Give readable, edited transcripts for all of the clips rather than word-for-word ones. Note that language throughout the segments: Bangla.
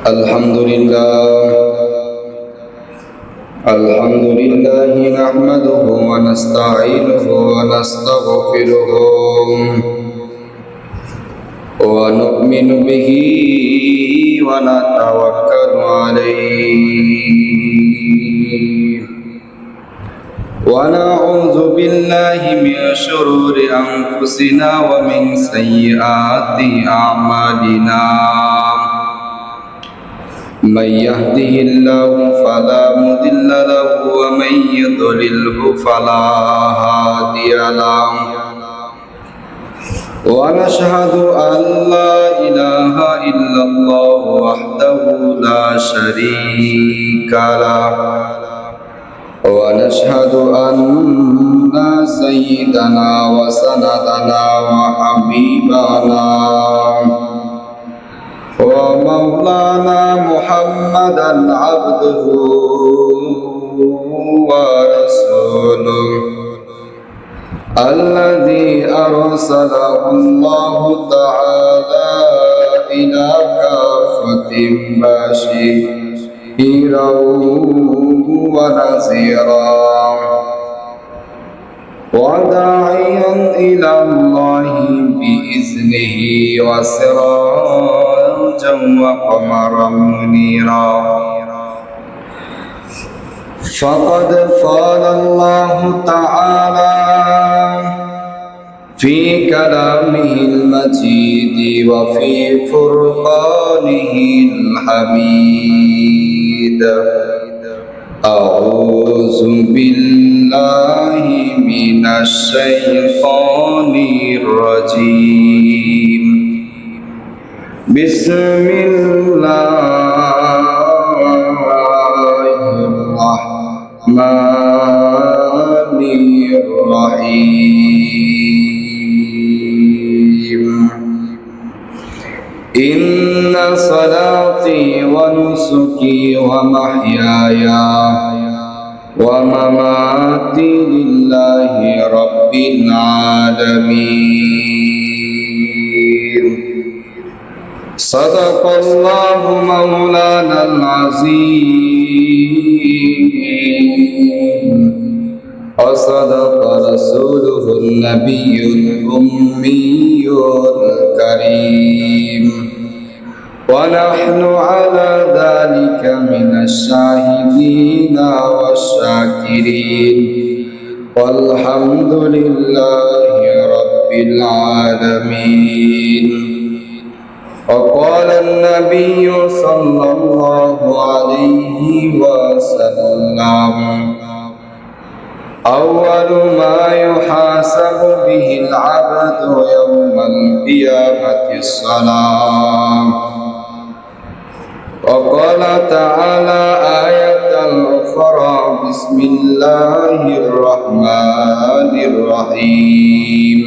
الحمد لله نحمده ونستعينه ونستغفره ونؤمن به ونتوكل عليه ونعوذ بالله من شرور أنفسنا ومن سيئات أعمالنا من يهده الله فلا مضل له ومن يضلله فلا هادي له ونشهد أن لا إله إلا الله وحده لا شريك له ونشهد أن سيدنا وسندنا وحبيبنا ومولانا محمدا عبده ورسوله الذي أرسله الله تعالى إلى كافة بشيرا ونذيرا وداعيا إلى الله بإذنه وسراجا وقمرا منيرا فقد قال الله تعالى في كلامه المجيد وفي فرقانه الحميد أعوذ بالله من الشيطان الرجيم بسم الله الرحمن الرحيم إن صلاتي ونسكي ومحياي ومماتي لله رب العالمين صدق الله مولانا العظيم وصدق رسوله النبي الأمي الكريم ونحن على ذلك من الشاهدين والشاكرين والحمد لله رب العالمين وقال النبي صلى الله عليه وسلم أول ما يحاسب به العبد يوم القيامة الصلاة وقال تعالى آية أخرى بسم الله الرحمن الرحيم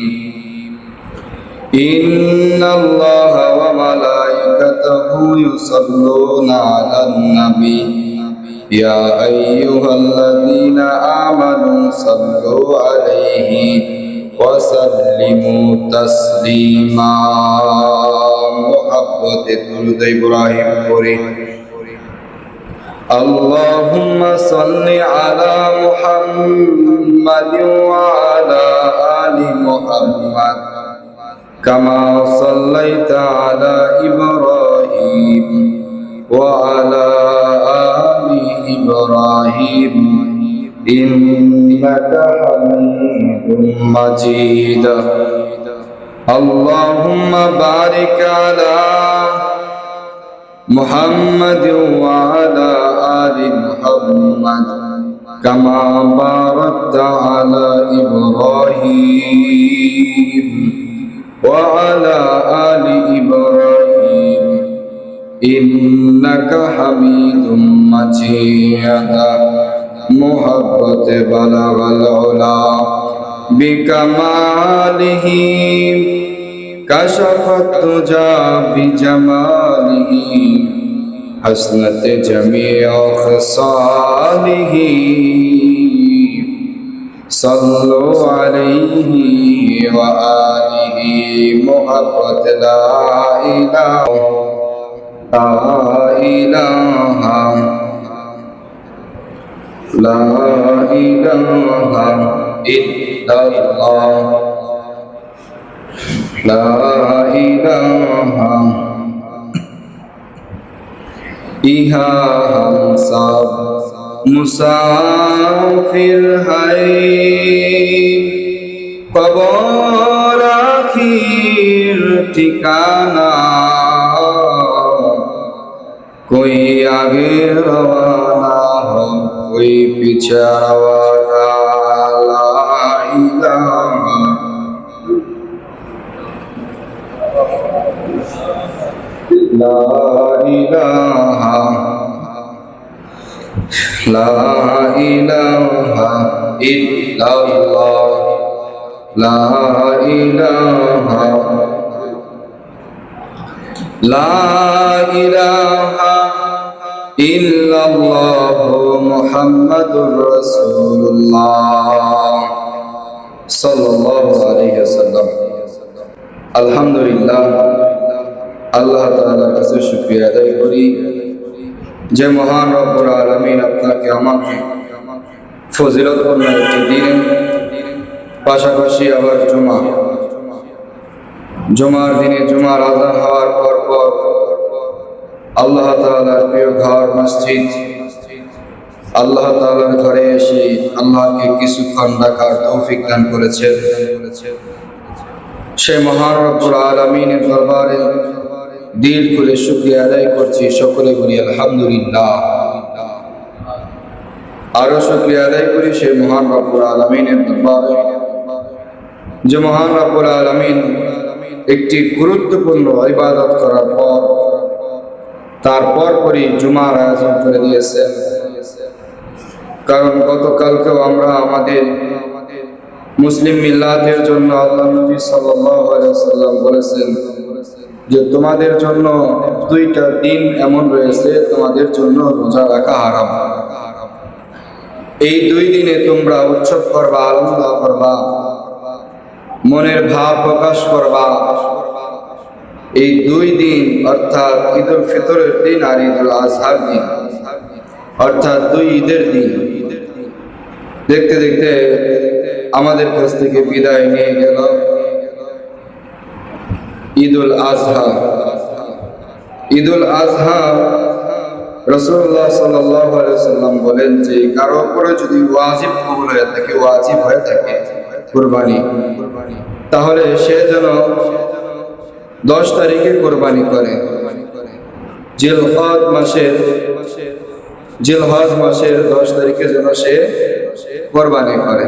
إن الله وملائكته يصلون على النبي يا أيها الذين آمنوا صلوا عليه وسلموا تسليما محبت درود إبراهيم قري اللهم صل على محمد وعلى آل محمد كما صليت على إبراهيم وعلى آل إبراهيم إنك حميد مجيد اللهم بارك على محمد وعلى آل محمد كما باركت على إبراهيم وعلى آل إبراهيم إنك حميد مجيد محبت بلغ العلا بكماله كشف الدجى بجماله حسنت جميع خصاله صلوا عليه وآله محبت لا إله লা ইলাহা লা ইলাহা ইল্লাল্লাহ লা ইলাহা ইহা হাম সব মুসাফির হায় কবর আখির ঠিকানা कोई आगे रवाना हो कोई पीछे रवाना ला इलाहा ला इलाहा इल्लल्लाह ला इलाहा ला इलाहा इल्लल्लाह मुहम्मदुर रसूलुल्लाह सल्लल्लाहु अलैहि वसल्लम। আলহামদুলিল্লাহ, আল্লাহ তাআলার কাছে শুকরিয়া আদায় করি যে মহান রব্বুল আলামিন আপনাকে আমাকে ফজিলতপূর্ণ একটি দিন, পাশাপাশি আবার জুমার দিনে জুমার আযান হওয়ার পর আল্লাহ তাআলার প্রিয় ঘর মসজিদ, আল্লাহ তাআলার ঘরে এসে আল্লাহকে কিছুক্ষণ ডাকার তৌফিক দান করেছেন। সে মহান রব্বুল আলামিনের দরবারে দিল খুলে শুকরিয়া আদায় করছি। সকলে বলি আলহামদুলিল্লাহ। আরো শুকরিয়া আদায় করি সেই মহান রব্বুল আলামিনের দরবারে যে মহান রব্বুল আলামিন একটি গুরুত্বপূর্ণ ইবাদত করার পর তারপর পরই জুমার আয়োজন করে দিয়েছেন। কারণ গতকালকেও আমরা আমাদের মুসলিম মিল্লাতের জন্য আল্লাহ নবী সাল্লাল্লাহু আলাইহি ওয়াসাল্লাম বলেছেন যে তোমাদের জন্য দুইটা দিন এমন রয়েছে তোমাদের জন্য রোজা রাখা হারাম। এই দুই দিনে তোমরা উৎসব করবা, আনন্দ করবা, মনের ভাব প্রকাশ করবা। এই দুই দিন অর্থাৎ ঈদুল ফিতরের দিন আর ঈদুল আজহার দিন, অর্থাৎ দুই ঈদের দিন। দেখতে দেখতে আমাদের কাছ থেকে বিদায় নিয়ে গেল ঈদুল আজহা। ঈদুল আজহা রাসূলুল্লাহ সাল্লাল্লাহু আলাইহি ওয়াসাল্লাম বলেন যে কারো উপরে যদি ওয়াজিব কবুল হয়ে থাকে, ওয়াজিব হয়ে থাকে কুরবানি, তাহলে সে যেন 10 তারিখে কোরবানি করে। জিলহজ মাসের 10 তারিখে যেন সে কোরবানি করে।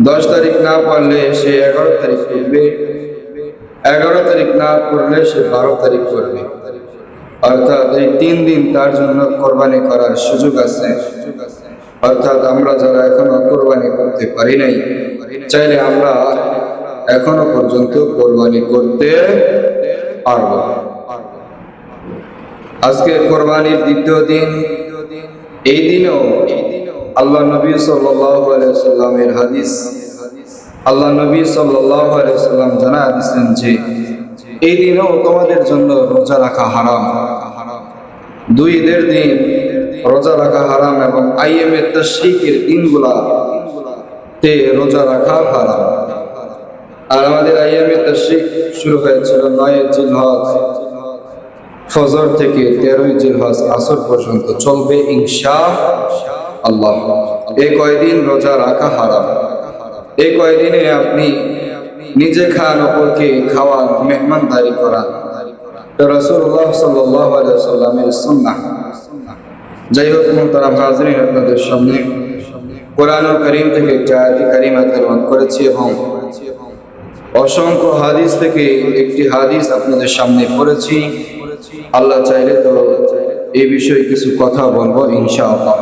10 তারিখ না পারলে সে 11 তারিখ করবে, 11 তারিখ না করলে সে 12 তারিখ করবে। অর্থাৎ এই 3 দিন তার জন্য কোরবানি করার সুযোগ আছে। অর্থাৎ আমরা যারা এখনো কোরবানি করতে পারি নাই, চাইলে আমরা এখনো পর্যন্ত কোরবানি করতে পারব। আজকে কোরবানির দ্বিতীয় দিন। এই দিনেও আল্লাহ নবী সাল্লাল্লাহু আলাইহি ওয়াসাল্লামের হাদিস, আল্লাহ নবী সাল্লাল্লাহু আলাইহি ওয়াসাল্লাম জানায় দিয়েছেন যে এই দিনেও তোমাদের জন্য রোজা রাখা হারাম। দুই ঈদের দিন রোজা রাখা হারাম এবং আইয়ামে তাশরিকের দিনগুলোতে রোজা রাখা হারাম। আর আমাদের আইয়ামে তাশরিক শুরু হয়েছিল 9 জিলহজ ফজর থেকে 13 জিলহজ আসর পর্যন্ত চলবে ইনশাআল্লাহ। এই কয়দিন রোজা রাখা হারাম। এই কয়দিনে আপনি নিজে খান, অপরকে খাওয়ান, মেহমানদারি করান, রাসূলুল্লাহ সাল্লাল্লাহু আলাইহি ওয়াসাল্লামের সুন্নাহ। যাই হোক মুহতারাম হাজিরিন, আপনাদের সামনে কোরআনুল কারীম থেকে একটি আয়াত কারিমা তেলাওয়াত করেছি এবং অসংখ্য হাদিস থেকে একটি হাদিস আপনাদের সামনে পড়েছি। আল্লাহ চাইলে তো এই বিষয়ে কিছু কথা বলবো ইনশাআল্লাহ।